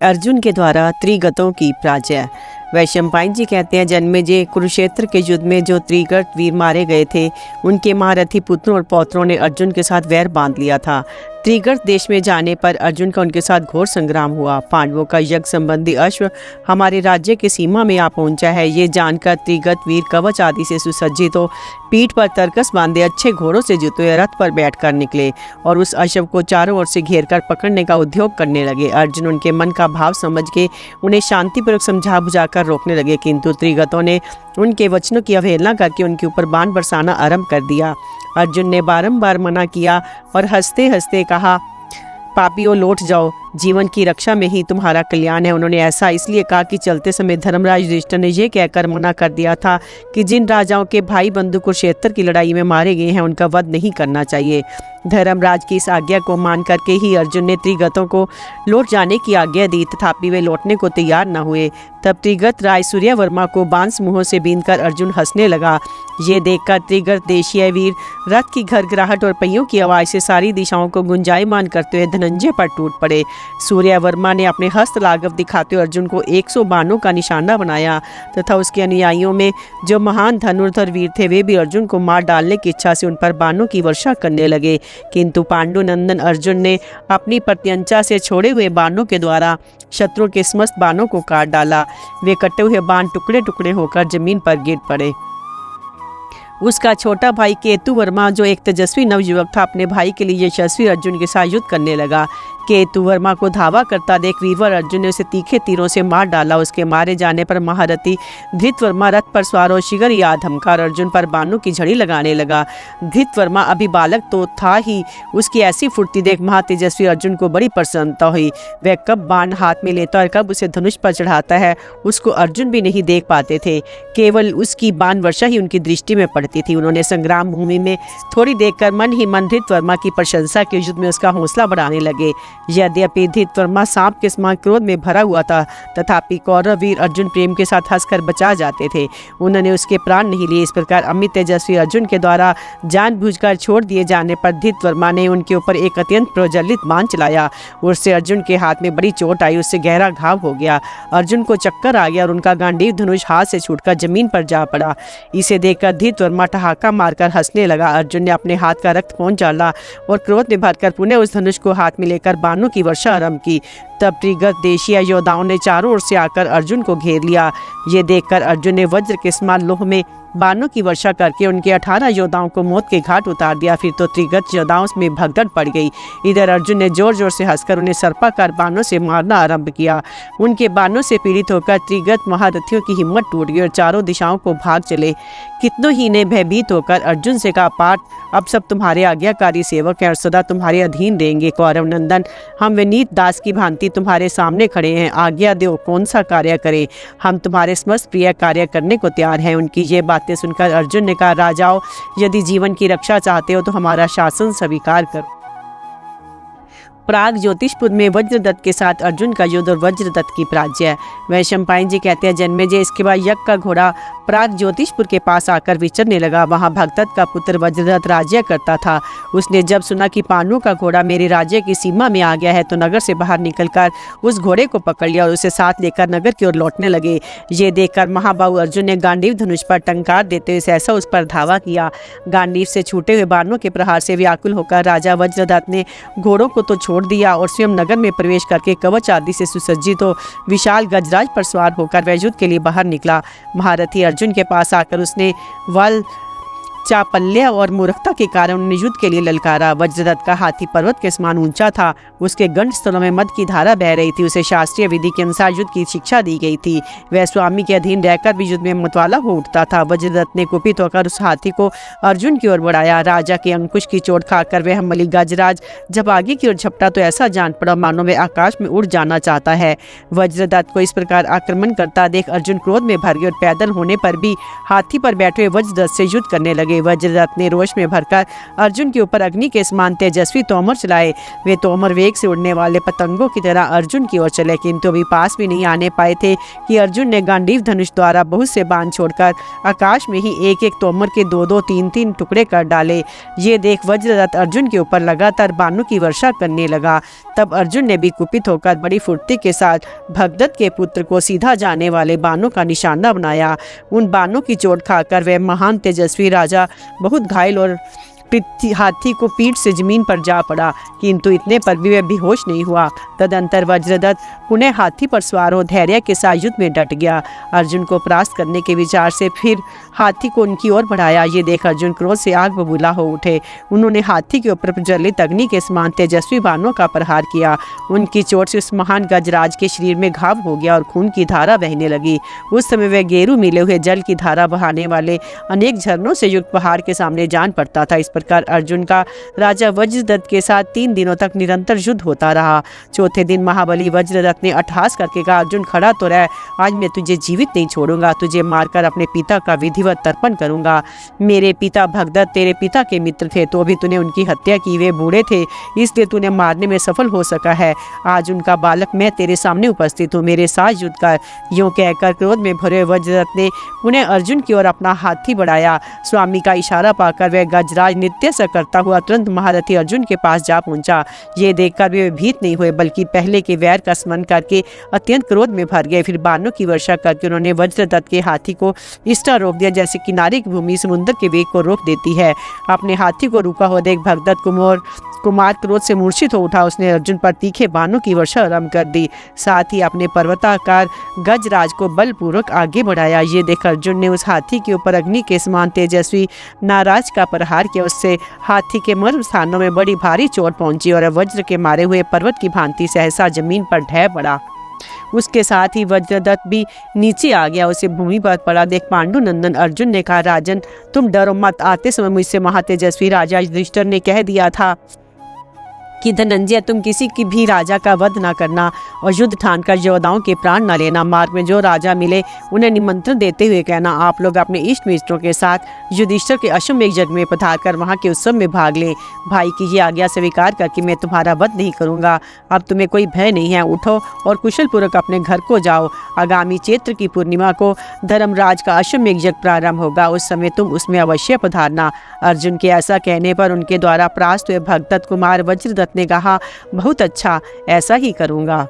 अर्जुन के द्वारा त्रिगतों की पराजय। वैशंपायन जी कहते हैं, जन्मेजय कुरुक्षेत्र के युद्ध में जो त्रिगत वीर मारे गए थे, उनके महारथी पुत्रों और पौत्रों ने अर्जुन के साथ वैर बांध लिया था। त्रिगत देश में जाने पर अर्जुन का उनके साथ घोर संग्राम हुआ। पांडवों का यज्ञ संबंधी अश्व हमारे राज्य की सीमा में आ पहुंचा है। ये जानकर त्रिगत वीर कवच आदि से सुसज्जित हो, पीठ पर तरकस बांधे अच्छे घोड़ों से जुते हुए रथ पर बैठकर निकले और उस अश्व को चारों ओर से घेरकर पकड़ने का उद्योग करने लगे। अर्जुन उनके मन का भाव समझ के उन्हें शांतिपूर्वक समझा बुझाकर रोकने लगे, किंतु त्रिगतों ने उनके वचनों की अवहेलना करके उनके ऊपर बाण बरसाना आरंभ कर दिया। अर्जुन ने बारंबार मना किया और हंसते हंसते कहा, पापियों लौट जाओ, जीवन की रक्षा में ही तुम्हारा कल्याण है। उन्होंने ऐसा इसलिए कहा कि चलते समय धर्मराज युधिष्ठिर ने यह कहकर मना कर दिया था कि जिन राजाओं के भाई बंधु कुरुक्षेत्र की लड़ाई में मारे गए हैं, उनका वध नहीं करना चाहिए। धर्मराज की इस आज्ञा को मान करके ही अर्जुन ने त्रिगतों को लौट जाने की आज्ञा दी, तथापि वे लौटने को तैयार न हुए। तब त्रिगत राय सूर्यवर्मा को बाण समूहों से बीनकर अर्जुन हंसने लगा। ये देखकर त्रिगत देशीय वीर रथ की घरघराहट और पहियों की आवाज से सारी दिशाओं को गुंजायमान करते हुए धनंजय पर टूट पड़े। सूर्यवर्मा ने अपने हस्त लाघव दिखाते हुए अर्जुन को 100 बाणों का निशाना बनाया तथा उसके अनुयायियों में जो महान धनुर्धर वीर थे, वे भी अर्जुन को मार डालने की इच्छा से उन पर बाणों की वर्षा करने लगे, किंतु पांडुनंदन अर्जुन ने अपनी प्रत्यंचा से छोड़े हुए बाणों के द्वारा शत्रु के समस्त बाणों को काट डाला। वे कटे हुए बाण टुकड़े टुकड़े होकर जमीन पर गिर पड़े। उसका छोटा भाई केतु वर्मा, जो एक तेजस्वी नवयुवक था, अपने भाई के लिए यशस्वी अर्जुन के साथ युद्ध करने लगा। केतु वर्मा को धावा करता देख वीरवर अर्जुन ने उसे तीखे तीरों से मार डाला। उसके मारे जाने पर महारथी धृतवर्मा रथ पर सवार हो शीघ्र ही धमकार अर्जुन पर बाणों की झड़ी लगाने लगा। धृतवर्मा अभी बालक तो था ही, उसकी ऐसी फुर्ती देख महातेजस्वी अर्जुन को बड़ी प्रसन्नता हुई। वह कब बाण हाथ में लेता और कब उसे धनुष पर चढ़ाता है, उसको अर्जुन भी नहीं देख पाते थे। केवल उसकी बाण वर्षा ही उनकी दृष्टि में पड़ती थी। उन्होंने संग्राम भूमि में थोड़ी देखकर मन ही मन धृतवर्मा की प्रशंसा के युद्ध में उसका हौसला बढ़ाने लगे। यद्यपि धृतवर्मा सांप के समान क्रोध में भरा हुआ था, तथापि कौरव वीर अर्जुन प्रेम के साथ हंसकर बचा जाते थे। उन्होंने उसके प्राण नहीं लिए। इस प्रकार अमित तेजस्वी अर्जुन के द्वारा जानबूझकर छोड़ दिए जाने पर धृतवर्मा ने उनके ऊपर एक अत्यंत प्रज्वलित बाण चलाया। उससे अर्जुन के हाथ में बड़ी चोट आई, उससे गहरा घाव हो गया। अर्जुन को चक्कर आ गया और उनका गांडीव धनुष हाथ से छूटकर जमीन पर जा पड़ा। इसे देखकर धृतवर्मा ठहाका मारकर हंसने लगा। अर्जुन ने अपने हाथ का रक्त पहुंच डाला और क्रोध में भरकर पुनः उस धनुष को हाथ में लेकर बाणों की वर्षा आरंभ की। तब त्रिगत देशीय योद्धाओं ने चारों ओर से आकर अर्जुन को घेर लिया। ये देखकर अर्जुन ने वज्र के समान लोह में बाणों की वर्षा करके उनके 18 योद्धाओं को मौत के घाट उतार दिया। फिर तो त्रिगत योद्धाओं में भगदड़ पड़ गई। इधर अर्जुन ने जोर जोर से हंसकर उन्हें सर्पाकार बाणों से मारना आरंभ किया। उनके बाणों से पीड़ित होकर त्रिगत महारथियों की हिम्मत टूट गई और चारों दिशाओं को भाग चले। कितनों ही ने भयभीत होकर अर्जुन से कहा, पार्थ, अब सब तुम्हारे आज्ञाकारी सेवक हैं और सदा तुम्हारे अधीन रहेंगे। कौरव नंदन, हम विनीत दास की भांति तुम्हारे सामने खड़े हैं। आज्ञा दो, कौन सा कार्य करें? हम तुम्हारे समस्त प्रिय कार्य करने को तैयार हैं। उनकी ये बातें सुनकर अर्जुन ने कहा, राजाओं, यदि जीवन की रक्षा चाहते हो तो हमारा शासन स्वीकार करो। प्राग ज्योतिषपुर में वज्रदत्त के साथ अर्जुन का युद्ध और वज्रदत्त की पराजय। वैशंपायन जी कहते हैं, जन्मेजय इसके बाद यज्ञ का घोड़ा प्राग ज्योतिषपुर के पास आकर विचरने लगा। वहां भगदत्त का पुत्र वज्रदत्त राज्य करता था। उसने जब सुना कि पांडवों का घोड़ा मेरे राज्य की सीमा में आ गया है, तो नगर से बाहर निकलकर उस घोड़े को पकड़ लिया और उसे साथ लेकर नगर की ओर लौटने लगे। ये देखकर महाबाहु अर्जुन ने गांडीव धनुष पर टंकार देते हुए सहसा उस पर धावा किया। गांडीव से छूटे हुए बाणों के प्रहार से व्याकुल होकर राजा वज्रदत्त ने घोड़ों को तो छोड़ दिया और स्वयं नगर में प्रवेश करके कवच आदि से सुसज्जित हो विशाल गजराज पर सवार होकर वह युद्ध के लिए बाहर निकला। महारथी अर्जुन के पास आकर उसने वल चापल्य और मूर्खता के कारण उन्हें युद्ध के लिए ललकारा। वज्रदत्त का हाथी पर्वत के समान ऊंचा था। उसके गंड स्थलों में मद की धारा बह रही थी। उसे शास्त्रीय विधि के अनुसार युद्ध की शिक्षा दी गई थी। वह स्वामी के अधीन रहकर भी युद्ध में मतवाला हो उठता था। वज्रदत्त ने कुपित होकर उस हाथी को अर्जुन की ओर बढ़ाया। राजा के अंकुश की चोट खाकर वह मलिक गजराज जब आगे की ओर झपटा तो ऐसा जान पड़ा मानो वह आकाश में उड़ जाना चाहता है। वज्रदत्त को इस प्रकार आक्रमण करता देख अर्जुन क्रोध में भर गए और पैदल होने पर भी हाथी पर बैठे हुए वज्रदत्त से युद्ध करने लगे। लगे। वज्रदत्त ने रोष में भरकर अर्जुन के ऊपर अग्नि के समान तेजस्वी तोमर चलाए। वे तोमर वेग से उड़ने वाले पतंगों की तरह अर्जुन की ओर चले, किंतु अभी पास भी नहीं आने पाए थे कि अर्जुन ने गांडीव धनुष द्वारा बहुत से बाण छोड़कर आकाश में ही एक एक तोमर के 2-2, 3-3 टुकड़े कर डाले। ये देख वज्रदत्त अर्जुन के ऊपर लगातार बाणों की वर्षा करने लगा। तब अर्जुन ने भी कुपित होकर बड़ी फुर्ती के साथ भगदत्त के पुत्र को सीधा जाने वाले बाणों का निशाना बनाया। उन बाणों की चोट खाकर वह महान तेजस्वी राजा बहुत घायल और हाथी को पीठ से जमीन पर जा पड़ा, किंतु इतने पर भी वह बेहोश नहीं हुआ। तदंतर वज्रदत्त पुनः हाथी पर सवार हो धैर्य के साथ युद्ध में डट गया। अर्जुन को परास्त करने के विचार से फिर हाथी को उनकी ओर बढ़ाया। ये देख अर्जुन क्रोध से आग बबूला हो उठे। उन्होंने हाथी के ऊपर प्रज्वलित अग्नि के समान तेजस्वी बाणों का प्रहार किया। उनकी चोट से उस महान गजराज के शरीर में घाव हो गया और खून की धारा बहने लगी। उस समय वह गेरू मिले हुए जल की धारा बहाने वाले अनेक झरनों से युक्त पहाड़ के सामने जान पड़ता था। इस प्रकार अर्जुन का राजा वज्रदत्त के साथ 3 दिनों तक निरंतर युद्ध होता रहा। चौथे दिन महाबली वज्रदत्त ने अट्टहास करके कहा, अर्जुन खड़ा तो रह, आज मैं तुझे जीवित नहीं छोड़ूंगा, तुझे मारकर अपने पिता का विधिवत तर्पण करूंगा। मेरे पिता भगदत्त तेरे पिता के मित्र थे, तो भी तूने उनकी हत्या की। वे बूढ़े थे, इसलिए तूने मारने में सफल हो सका है। आज उनका बालक मैं तेरे सामने उपस्थित हूँ, मेरे साथ युद्ध कर। यूं कहकर क्रोध में भरे वज्रदत्त ने पुनः अर्जुन की ओर अपना हाथी बढ़ाया। स्वामी का इशारा पाकर वह गजराज नित्य से करता हुआ तुरंत महारथी अर्जुन के पास जा पहुंचा। ये देखकर वे भीत नहीं हुए, बल्कि पहले के वैर का स्मरण करके अत्यंत क्रोध में भर गए। फिर बाणों की वर्षा करके उन्होंने वज्रदत्त के हाथी को इस तरह रोक दिया जैसे किनारे की भूमि समुद्र के वेग को रोक देती है। अपने हाथी को रुका हुआ देख भगदत्त कुमार क्रोध से मूर्छित हो उठा। उसने अर्जुन पर तीखे बाणों की वर्षा आरंभ कर दी। साथ ही अपने पर्वताकार गजराज को बलपूर्वक आगे बढ़ाया। ये देख अर्जुन ने उस हाथी के ऊपर अग्नि के समान तेजस्वी नाराज का प्रहार किया। उससे हाथी के मर्म स्थानों में बड़ी भारी चोट पहुंची और वज्र के मारे हुए पर्वत की भांति सहसा जमीन पर ढह पड़ा। उसके साथ ही वज्रदत्त भी नीचे आ गया। उसे भूमि पर पड़ा देख पांडु नंदन अर्जुन ने कहा, राजन तुम डरो मत, आते समय मुझसे महातेजस्वी राजा युधिष्ठिर ने कह दिया था कि धनंजय तुम किसी की भी राजा का वध न करना और युद्ध ठानकर योद्धाओं के प्राण न लेना। मार्ग में जो राजा मिले उन्हें निमंत्रण देते हुए कहना, आप लोग अपने इष्ट मित्रों के साथ युधिष्ठिर के अश्वमेध यज्ञ में पधार कर वहाँ के उत्सव में भाग लें। भाई की ये आज्ञा स्वीकार करके मैं तुम्हारा वध नहीं करूँगा। अब तुम्हें कोई भय नहीं है, उठो और कुशल पूर्वक अपने घर को जाओ। आगामी चैत्र की पूर्णिमा को धर्मराज का अश्वमेध यज्ञ प्रारंभ होगा, उस समय तुम उसमें अवश्य पधारना। अर्जुन के ऐसा कहने पर उनके द्वारा परास्त हुए भगदत्त कुमार वज्रदत्त ने कहा, बहुत अच्छा, ऐसा ही करूंगा।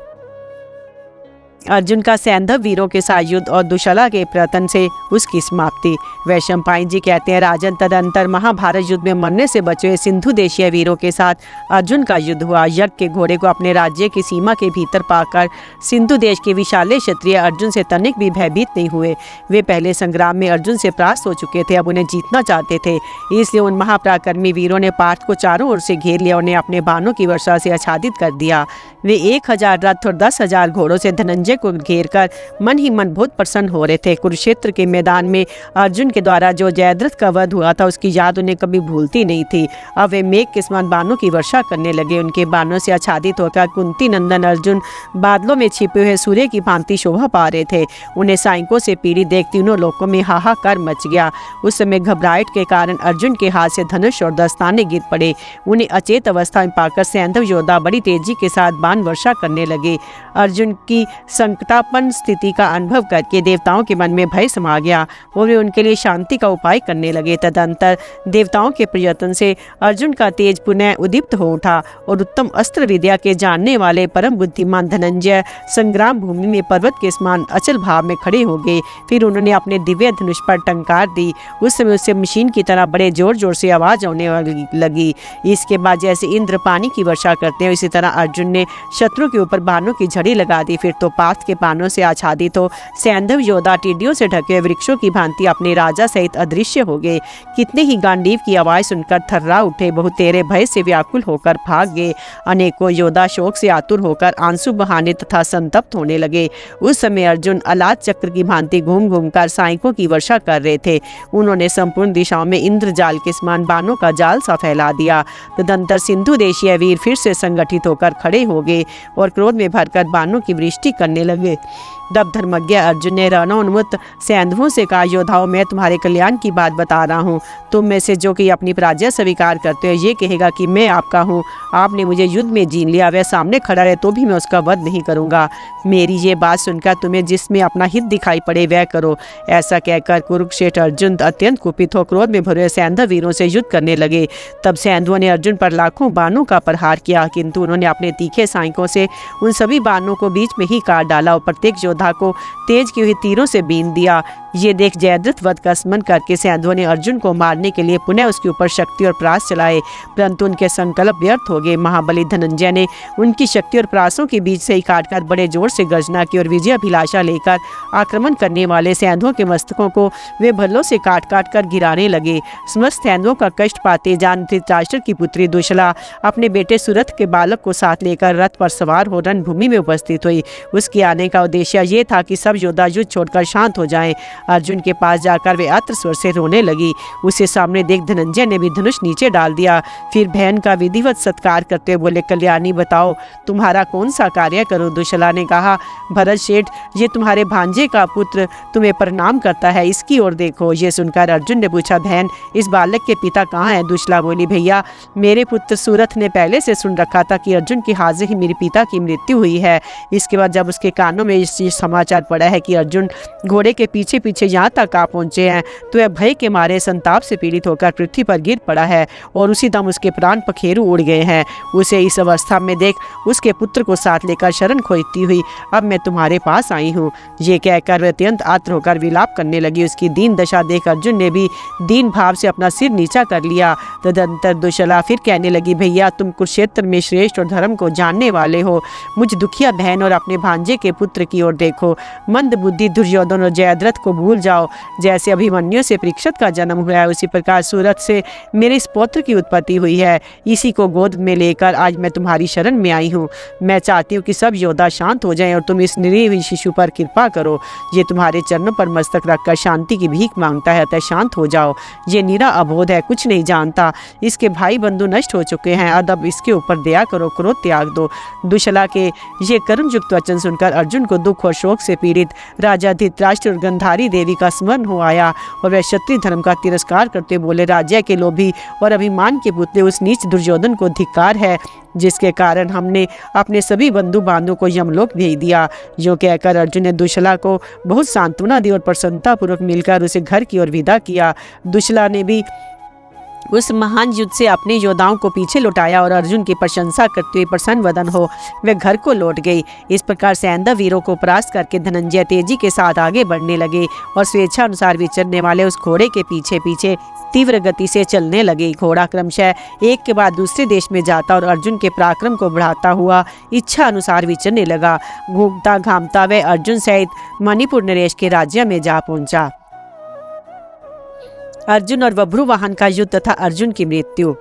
अर्जुन का सैंधव वीरों के साथ युद्ध और दुशला के प्रयत्न से उसकी समाप्ति। वैशंपायन जी कहते हैं, राजन तदंतर महाभारत युद्ध में मरने से बचे हुए सिंधु देशीय वीरों के साथ अर्जुन का युद्ध हुआ। यज्ञ के घोड़े को अपने राज्य की सीमा के भीतर पाकर सिंधु देश के विशाले क्षत्रिय अर्जुन से तनिक भी भयभीत नहीं हुए। वे पहले संग्राम में अर्जुन से परास्त हो चुके थे, अब उन्हें जीतना चाहते थे। इसलिए उन महापराक्रमी वीरों ने पार्थ को चारों ओर से घेर लिया, उन्हें अपने बाणों की वर्षा से आच्छादित कर दिया। वे 1000 रथ और 10,000 घोड़ों से धनंजय को घेरकर मन ही मन बहुत प्रसन्न हो रहे थे। कुरुक्षेत्र के मैदान में अर्जुन के द्वारा जो जयद्रथ का वध हुआ था उसकी याद उन्हें कभी भूलती नहीं थी। अब वे मेघ के समान बाणों की वर्षा करने लगे। उनके बाणों से आच्छादित होकर कुंती नंदन अर्जुन बादलों में छिपे हुए सूर्य की भांति शोभा पा रहे थे। उन्हें सैनिकों से पीड़ित देख तीनों लोकों में हाहाकार मच गया। उस समय घबराहट के कारण अर्जुन के हाथ से धनुष और दस्ताने गिर पड़े। उन्हें अचेत अवस्था में पाकर सैंधव योद्धा बड़ी तेजी के साथ बाण वर्षा करने लगे। अर्जुन की संकटापन्न स्थिति का अनुभव करके देवताओं के मन में भय समा गया और वे उनके लिए शांति का उपाय करने लगे। तदंतर देवताओं के प्रयत्न से अर्जुन का तेज पुनः उद्दीप्त हो उठा और उत्तम अस्त्र विद्या के जानने वाले परम बुद्धिमान धनंजय संग्राम भूमि में पर्वत के समान अचल भाव में खड़े हो गए। फिर उन्होंने अपने दिव्य धनुष पर टंकार दी। उस समय उससे मशीन की तरह बड़े जोर जोर से आवाज आने लगी। इसके बाद जैसे इंद्र पानी की वर्षा करते हैं इसी तरह अर्जुन ने शत्रु के ऊपर बाणों की झड़ी लगा दी। फिर तो पार्थ के बाणों से आच्छादित हो सैंधव योद्धा टिड्डियों से ढके वृक्षों की भांति अपने राजा सहित अदृश्य हो गए। कितने ही गांडीव की आवाज सुनकर थर्रा उठे, बहुतेरे भय से व्याकुल होकर भाग गए। अनेकों योद्धा शोक से आतुर होकर आंसू बहाने तथा संतप्त होने लगे। उस समय अर्जुन अलाद चक्र की भांति घूम घूम कर सैनिकों की वर्षा कर रहे थे। उन्होंने संपूर्ण दिशाओं में इंद्रजाल के समान बाणों का जाल सा फैला दिया। तदंतर सिंधु देशीय वीर फिर से संगठित होकर खड़े हो गए और क्रोध में भरकर बाणों की वृष्टि करने लगे। तब धर्मज्ञ अर्जुन ने रणोन्मुक्त सैंधवों से कहा, योद्धाओं, मैं तुम्हारे कल्याण की बात बता रहा हूँ। तुम में से जो कि अपनी पराजय स्वीकार करते हो, ये कहेगा कि मैं आपका हूँ, आपने मुझे युद्ध में जीत लिया, वह सामने खड़ा रहे तो भी मैं उसका वध नहीं करूँगा। मेरी ये बात सुनकर तुम्हें जिसमें अपना हित दिखाई पड़े वह करो। ऐसा कहकर कुरुक्षेत्र अर्जुन अत्यंत कुपित हो क्रोध में भरे सैंधव वीरों से युद्ध करने लगे। तब सैंधवों ने अर्जुन पर लाखों बाणों का प्रहार किया, किंतु उन्होंने अपने तीखे साइकों से उन सभी बाणों को बीच में ही काट डाला और प्रत्येक योद्धा को तेज की हुई तीरों से बीन दिया। ये देख जयद्रथ वध का स्मरण करके सैंधवों ने अर्जुन को मारने के लिए पुनः उसके ऊपर शक्ति और प्रयास चलाए, परंतु उनके संकल्प व्यर्थ हो गए। महाबली धनंजय ने उनकी शक्ति और प्रयासों के बीच से ही काटकर बड़े जोर से गर्जना की और विजय अभिलाषा लेकर आक्रमण करने वाले सैंधवों के मस्तकों को वे भल्लों से काट काट कर गिराने लगे। समस्त सैंधवों का कष्ट पाते जान धृतराष्ट्र की पुत्री दुशला अपने बेटे सुरथ के बालक को साथ लेकर रथ पर सवार हो रणभूमि में उपस्थित हुई। उसके आने का उद्देश्य ये था कि सब योद्धा युद्ध छोड़कर शांत हो जाएं। अर्जुन के पास जाकर वे आर्त स्वर से रोने लगी। उसे सामने देख धनंजय ने भी धनुष नीचे डाल दिया। फिर बहन का विधिवत सत्कार करते हुए बोले, कल्याणी, बताओ तुम्हारा कौन सा कार्य करूं? दुशला ने कहा, भरत शेठ, ये तुम्हारे भांजे का पुत्र तुम्हें प्रणाम करता है, इसकी ओर देखो। ये सुनकर अर्जुन ने पूछा, बहन, इस बालक के पिता कहाँ हैं? दुशला बोली, भैया, मेरे पुत्र सूरथ ने पहले से सुन रखा था कि अर्जुन की हाजिर ही मेरे पिता की मृत्यु हुई है। इसके बाद जब उसके कानों में इस समाचार पड़ा है कि अर्जुन घोड़े के पीछे पीछे यहाँ तक आ पहुँचे हैं, तो वह भय के मारे संताप से पीड़ित होकर पृथ्वी पर गिर पड़ा है और उसी दम उसके प्राण पखेरु उड़ गए हैं। उसे इस अवस्था में देख उसके पुत्र को साथ लेकर शरण खोजती हुई अब मैं तुम्हारे पास आई हूँ। ये कहकर वह अत्यंत आत्र होकर विलाप करने लगी। उसकी दीन दशा देख अर्जुन ने भी दीन भाव से अपना सिर नीचा कर लिया। तदंतर दुशला फिर कहने लगी, भैया, तुम कुरुक्षेत्र में श्रेष्ठ और धर्म को जानने वाले हो। मुझ दुखिया बहन और अपने भांजे के पुत्र की ओर देखो। मंद बुद्धि दुर्योधन और जयद्रथ को भूल जाओ। जैसे अभिमन्यु से परीक्षित का जन्म हुआ है, उसी प्रकार सूरत से मेरे इस पौत्र की उत्पत्ति हुई है। इसी को गोद में लेकर आज मैं तुम्हारी शरण में आई हूँ। मैं चाहती हूँ कि सब योद्धा शांत हो जाएं और तुम इस निरीह हुई शिशु पर कृपा करो। ये तुम्हारे चरणों पर मस्तक रखकर शांति की भीख मांगता है, अतः शांत हो जाओ। ये निरा अबोध है, कुछ नहीं जानता। इसके भाई बंधु नष्ट हो चुके हैं, अब इसके ऊपर दया करो, क्रोध त्याग दो। दुशला के ये करुणयुक्त वचन सुनकर अर्जुन को दुख और शोक से पीड़ित राजा धृतराष्ट्र और गंधारी देवी का स्मरण हो आया और वह क्षत्रिय धर्म का तिरस्कार करते बोले, राज्य के लोभी और अभिमान के पुतले उस नीच दुर्योधन को धिक्कार है, जिसके कारण हमने अपने सभी बंधु बांधवों को यमलोक भेज दिया। जो कहकर अर्जुन ने दुशला को बहुत सांत्वना दी और प्रसन्नतापूर्वक मिलकर उसे घर की ओर विदा किया। दुशला ने भी उस महान युद्ध से अपने योद्धाओं को पीछे लौटाया और अर्जुन की प्रशंसा करते हुए प्रसन्न वदन हो वे घर को लौट गई। इस प्रकार सैंधव वीरों को परास्त करके धनंजय तेजी के साथ आगे बढ़ने लगे और स्वेच्छा अनुसार विचरने वाले उस घोड़े के पीछे पीछे तीव्र गति से चलने लगे। घोड़ा क्रमशः एक के बाद दूसरे देश में जाता और अर्जुन के पराक्रम को बढ़ाता हुआ इच्छा अनुसार विचरने लगा। घूमता घामता वह अर्जुन सहित मणिपुर नरेश के राज्य में जा पहुंचा। अर्जुन और बभ्रुवाहन का युद्ध तथा अर्जुन की मृत्यु।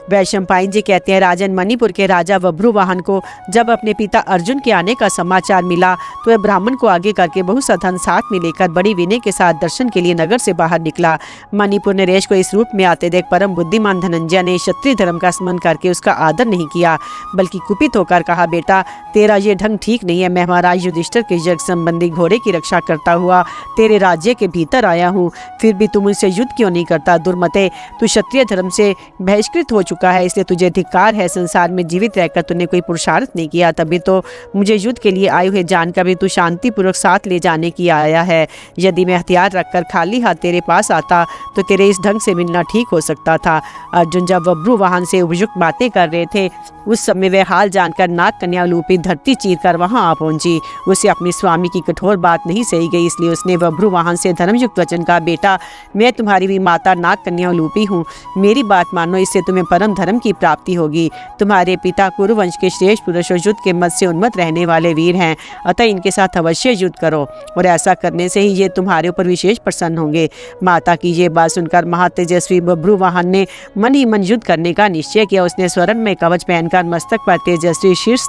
वैशंपायन जी कहते हैं, राजन, मणिपुर के राजा बभ्रुवाहन को जब अपने पिता अर्जुन के आने का समाचार मिला तो वह ब्राह्मण को आगे करके बहुत सा धन साथ में लेकर बड़ी विनय के साथ दर्शन के लिए नगर से बाहर निकला। मणिपुर नरेश को इस रूप में आते देख परम बुद्धिमान धनंजय ने क्षत्रिय धर्म का स्मरण करके उसका आदर नहीं किया, बल्कि कुपित होकर कहा, बेटा, तेरा ये ढंग ठीक नहीं है। मैं महाराज युधिष्ठिर के यज्ञ संबंधी घोड़े की रक्षा करता हुआ तेरे राज्य के भीतर आया हूँ, फिर भी तुम मुझसे युद्ध क्यों नहीं करता? दुर्मते, तू क्षत्रिय धर्म से बहिष्कृत हो चुका है, इसलिए तुझे धिक्कार है। संसार में जीवित रहकर तूने कोई पुरुषार्थ नहीं किया, तभी तो मुझे युद्ध के लिए आए हुए जानकर भी तू शांतिपूर्वक साथ ले जाने की आया है। यदि मैं हथियार रखकर खाली हाथ तेरे पास आता तो तेरे इस ढंग से मिलना ठीक हो सकता था। अर्जुन जब बभ्रुवाहन से उपयुक्त बातें कर रहे थे उस समय वह हाल जानकर नाग कन्या लूपी धरती चीर कर वहां आ पहुंची। उसे अपने स्वामी की कठोर बात नहीं सही गई, इसलिए उसने बभ्रुवाहन से धर्मयुक्त वचन कहा, बेटा, मैं तुम्हारी भी माता नाग कन्या लूपी हूँ, मेरी बात मानो, इससे तुम्हें परम धर्म की प्राप्ति होगी। तुम्हारे पिता कुरुवंश के श्रेष्ठ पुरुष और युद्ध के मत से उन्मत्त रहने वाले वीर हैं, अतः इनके साथ अवश्य युद्ध करो और ऐसा करने से ही ये तुम्हारे ऊपर विशेष प्रसन्न होंगे। माता की ये बात सुनकर महातेजस्वी बभ्रुवाहन ने मन ही मन युद्ध करने का निश्चय किया। उसने स्वर्ण में कवच पहनकर मस्तक पर तेजस्वी शीर्ष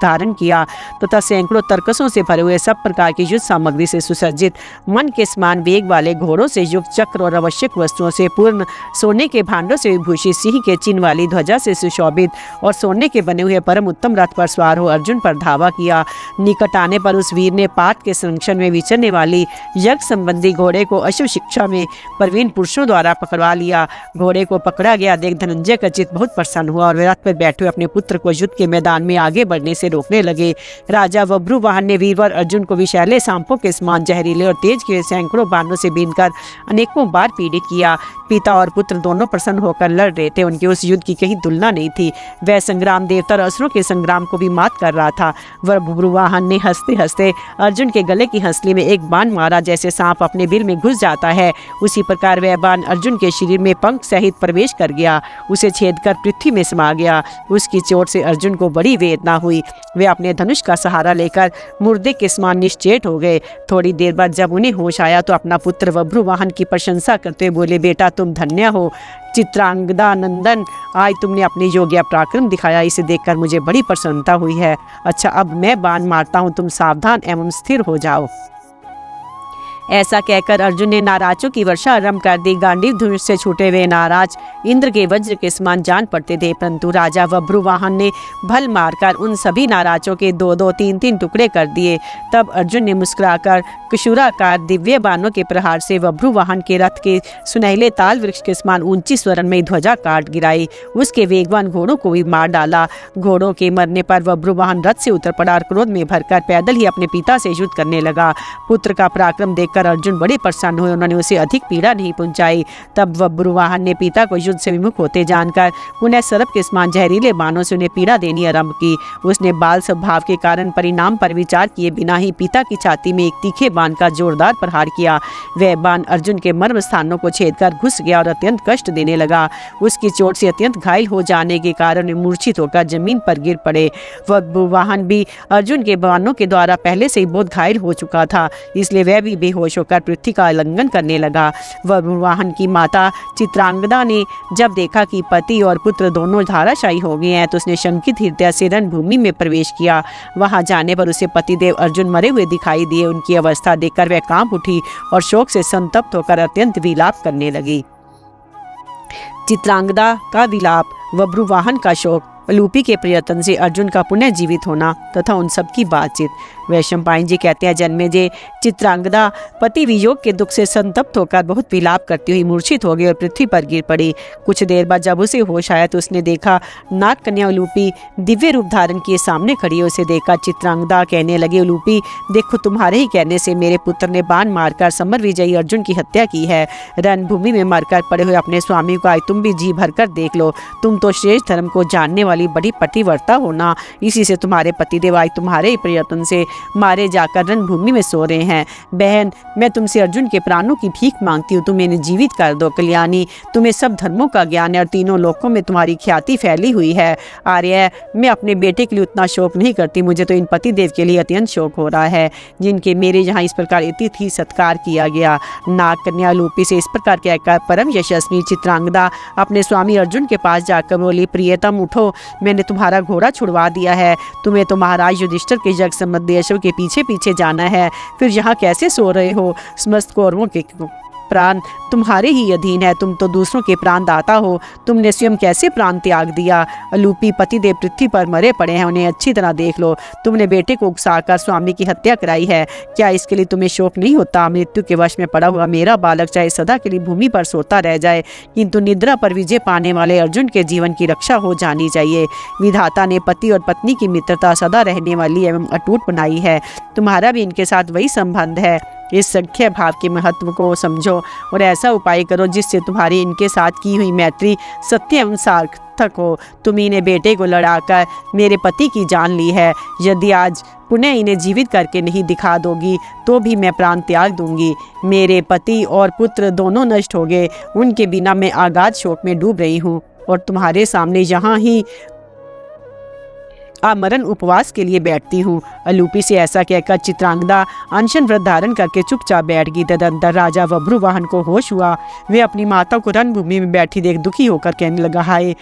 धारण किया तथा सैकड़ों तर्कसों से भरे हुए सब प्रकार की युद्ध सामग्री से सुसज्जित मन के समान वेग वाले घोड़ों से युक्त चक्र और आवश्यक वस्तुओं से पूर्ण सोने के भांडों से विभूषित सिंह के चिन्ह वाली ध्वजा से सुशोभित और सोने के बने हुए परम उत्तम रथ पर सवार हो अर्जुन पर धावा किया। निकट आने पर उस वीर ने पाठ के संरक्षण में विचरने वाली यज्ञ संबंधी घोड़े को अश्व शिक्षा में प्रवीण पुरुषों द्वारा पकड़वा लिया। घोड़े को पकड़ा गया देख धनंजय का चित्त बहुत प्रसन्न हुआ और वे रथ पर बैठे अपने पुत्र को युद्ध के मैदान में आगे बढ़ने से रोकने लगे। राजा बभ्रुवाहन ने वीरवर अर्जुन को विषैले सांपों के समान जहरीले और तेज के सैकड़ों बाणों से बीनकर अनेकों बार पीड़ित किया। पिता और पुत्र दोनों प्रसन्न होकर लड़ रहे थे। उनके उस युद्ध की कहीं तुलना नहीं थी। वह संग्राम देवता और असुरों के संग्राम को भी मात कर रहा था। वह बभ्रुवाहन ने हंसते हंसते अर्जुन के गले की हंसली में एक बाण मारा। जैसे सांप अपने बिल में घुस जाता है उसी प्रकार वह बाण अर्जुन के शरीर में पंख सहित प्रवेश कर गया। उसे छेद कर पृथ्वी में समा गया। उसकी चोट से अर्जुन को बड़ी वेदना हुई। वे अपने धनुष का सहारा लेकर मुर्दे के समान निश्चेत हो गए। थोड़ी देर बाद जब उन्हें होश आया तो अपना पुत्र बभ्रुवाहन की प्रशंसा करते बोले, बेटा तुम धन्य हो चित्रांगदा नंदन, आज तुमने अपनी योग्य पराक्रम दिखाया। इसे देखकर मुझे बड़ी प्रसन्नता हुई है। अच्छा अब मैं बाण मारता हूँ, तुम सावधान एवं स्थिर हो जाओ। ऐसा कहकर अर्जुन ने नाराजों की वर्षा आरंभ कर दी। गांडीव धनुष से छूटे हुए नाराज इंद्र के वज्र के समान जान पड़ते थे, परंतु राजा बभ्रुवाहन ने भल मारकर उन सभी नाराजों के दो दो तीन तीन टुकड़े कर दिए। तब अर्जुन ने मुस्कुराकर कुशुराकार दिव्य बाणों के प्रहार से बभ्रुवाहन के रथ के सुनहले ताल वृक्ष के समान ऊंची स्वरण में ध्वजा काट गिराई। उसके वेगवान घोड़ों को भी मार डाला। घोड़ों के मरने पर बभ्रुवाहन रथ से उतर पड़ा और क्रोध में भरकर पैदल ही अपने पिता से युद्ध करने लगा। पुत्र का पराक्रम देखकर अर्जुन बड़े प्रसन्न हुए। उन्होंने उसे अधिक पीड़ा नहीं पहुंचाई। तब बभ्रुवाहन ने पिता को युद्ध से विमुख होते जानकर पुनः सर्प के समान जहरीले बाणों से उन्हें पीड़ा देनी आरंभ की। उसने बाल स्वभाव के कारण परिणाम पर विचार किए बिना ही पिता की छाती में एक तीखे बाण का जोरदार प्रहार किया। वह बाण अर्जुन के मर्म स्थानों को छेदकर घुस गया और अत्यंत कष्ट देने लगा। उसकी चोट से अत्यंत घायल हो जाने के कारण मूर्छित होकर जमीन पर गिर पड़े। बभ्रुवाहन भी अर्जुन के बाणों के द्वारा पहले से ही बहुत घायल हो चुका था, इसलिए वह भी बेहोश होकर पृथ्वी का उल्लंघन करने लगा। बभ्रुवाहन की माता चित्रांगदा ने जब देखा कि पति और पुत्र दोनों धाराशायी हो गए हैं तो उसने शंकित हृदय से रणभूमि में प्रवेश किया। वहां जाने पर उसे पतिदेव अर्जुन मरे हुए दिखाई दिए। उनकी अवस्था देखकर वह कांप उठी और शोक से संतप्त होकर अत्यंत विलाप करने लगी। चित्रांगदा का विलाप, बभ्रुवाहन का शोक, लूपी के प्रयत्न से अर्जुन का पुनः जीवित होना तथा उन सब की बातचीत। वैशंपायन जी कहते हैं, जन्मेजय चित्रांगदा पति वियोग के दुख से संतप्त होकर बहुत विलाप करती हुई मूर्छित हो गई और पृथ्वी पर गिर पड़ी। कुछ देर बाद जब उसे होश आया तो उसने देखा नाग कन्या उलूपी दिव्य रूप धारण किए सामने खड़ी है। उसे देखा चित्रांगदा कहने लगी, उलूपी देखो, तुम्हारे ही कहने से मेरे पुत्र ने बाण मारकर समर विजयी अर्जुन की हत्या की है। रणभूमि में मरकर पड़े हुए अपने स्वामी को आज तुम भी जी भरकर देख लो। तुम तो श्रेष्ठ धर्म को जानने वाली बड़ी पतिव्रता होना, इसी से तुम्हारे पतिदेव आज तुम्हारे ही प्रयत्न से मारे जाकर रणभूमि में सो रहे हैं। बहन, मैं तुमसे अर्जुन के प्राणों की भीख मांगती हूँ, तुम इन्हें जीवित कर दो। कल्याणी, तुम्हें सब धर्मों का ज्ञान है और तीनों लोकों में तुम्हारी ख्याति फैली हुई है। आर्य, मैं अपने बेटे के लिए उतना शोक नहीं करती, मुझे तो इन पतिदेव के लिए अत्यंत शोक हो रहा है जिनके मेरे यहाँ इस प्रकार अतिथि सत्कार किया गया। नाग कन्या लूपी से इस प्रकार कहकर परम यशस्वी चित्रांगदा अपने स्वामी अर्जुन के पास जाकर बोली, प्रियतम उठो, मैंने तुम्हारा घोड़ा छुड़वा दिया है। तुम्हें तो महाराज युधिष्ठिर के यज्ञ संबंधी देशों के पीछे पीछे जाना है, फिर यहाँ कैसे सो रहे हो? समस्त कौरवों के प्राण तुम्हारे ही अधीन है, तुम तो दूसरों के प्राण दाता हो, तुमने स्वयं कैसे प्राण त्याग दिया? अलूपी पतिदेव पृथ्वी पर मरे पड़े हैं, उन्हें अच्छी तरह देख लो। तुमने बेटे को उकसाकर स्वामी की हत्या कराई है, क्या इसके लिए तुम्हें शोक नहीं होता? मृत्यु के वश में पड़ा हुआ मेरा बालक चाहे सदा के लिए भूमि पर सोता रह जाए, किंतु निद्रा पर विजय पाने वाले अर्जुन के जीवन की रक्षा हो जानी चाहिए। विधाता ने पति और पत्नी की मित्रता सदा रहने वाली एवं अटूट बनाई है। तुम्हारा भी इनके साथ वही संबंध है। इस सख्य भाव के महत्व को समझो और ऐसा उपाय करो जिससे तुम्हारी इनके साथ की हुई मैत्री सत्य एवं सार्थक हो। तुम्ही ने बेटे को लड़ाकर मेरे पति की जान ली है, यदि आज पुनः इन्हें जीवित करके नहीं दिखा दोगी तो भी मैं प्राण त्याग दूंगी। मेरे पति और पुत्र दोनों नष्ट हो गए, उनके बिना मैं अगाध शोक में डूब रही हूँ और तुम्हारे सामने यहाँ ही आमरण उपवास के लिए बैठती हूँ। अलूपी से ऐसा कहकर चित्रांगदा अनशन व्रत धारण करके चुपचाप बैठ गई। तदंतर राजा बभ्रुवाहन को होश हुआ। वे अपनी माता को रणभूमि में बैठी देख दुखी होकर कहने लगा, हाय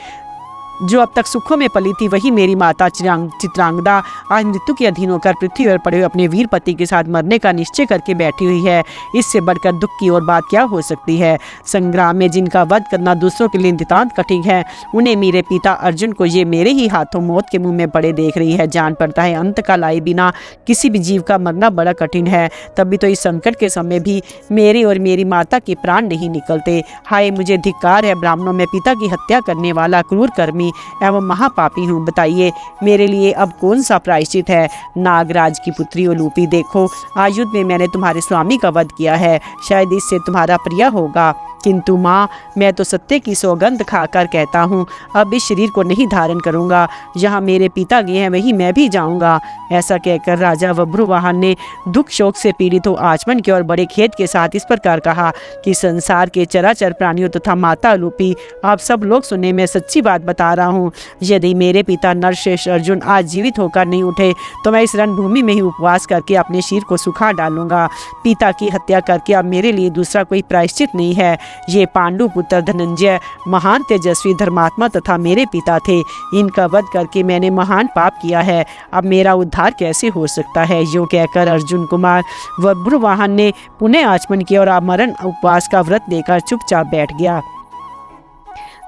जो अब तक सुखों में पली थी, वही मेरी माता चित्रांगदा आज मृत्यु के अधीन होकर पृथ्वी पर पड़े हुए अपने वीर पति के साथ मरने का निश्चय करके बैठी हुई है। इससे बढ़कर दुख की और बात क्या हो सकती है। संग्राम में जिनका वध करना दूसरों के लिए नितांत कठिन है, उन्हें मेरे पिता अर्जुन को ये मेरे ही हाथों मौत के मुंह में पड़े देख रही है। जान पड़ता है अंत का लाए बिना किसी भी जीव का मरना बड़ा कठिन है। तभी तो इस संकट के समय भी मेरे और मेरी माता के प्राण नहीं निकलते। हाय मुझे धिक्कार है, ब्राह्मणों में पिता की हत्या करने वाला क्रूर कर्मी एवं महापापी हूँ। बताइए मेरे लिए अब कौन सा प्रायश्चित है। नागराज की पुत्री उलूपी, देखो आज युद्ध में मैंने तुम्हारे स्वामी का वध किया है, शायद इससे तुम्हारा प्रिय होगा। किंतु माँ, मैं तो सत्य की सौगंध खाकर कहता हूँ, अब इस शरीर को नहीं धारण करूँगा। जहाँ मेरे पिता गए हैं वहीं मैं भी जाऊँगा। ऐसा कहकर राजा बभ्रुवाहन ने दुख शोक से पीड़ित हो आचमन के और बड़े खेद के साथ इस प्रकार कहा कि संसार के चराचर प्राणियों तथा माता उलूपी, आप सब लोग सुने, मैं सच्ची बात बता रहा हूँ। यदि मेरे पिता नरश्रेष्ठ अर्जुन आज जीवित होकर नहीं उठे तो मैं इस रणभूमि में ही उपवास करके अपने शरीर को सुखा डालूंगा। पिता की हत्या करके अब मेरे लिए दूसरा कोई प्रायश्चित नहीं है। ये पांडु पुत्र धनंजय महान तेजस्वी धर्मात्मा तथा मेरे पिता थे। इनका वध करके मैंने महान पाप किया है। अब मेरा उद्धार कैसे हो सकता है। यूँ कहकर अर्जुन कुमार बभ्रुवाहन ने पुनः आचमन किया और आमरण उपवास का व्रत लेकर चुपचाप बैठ गया।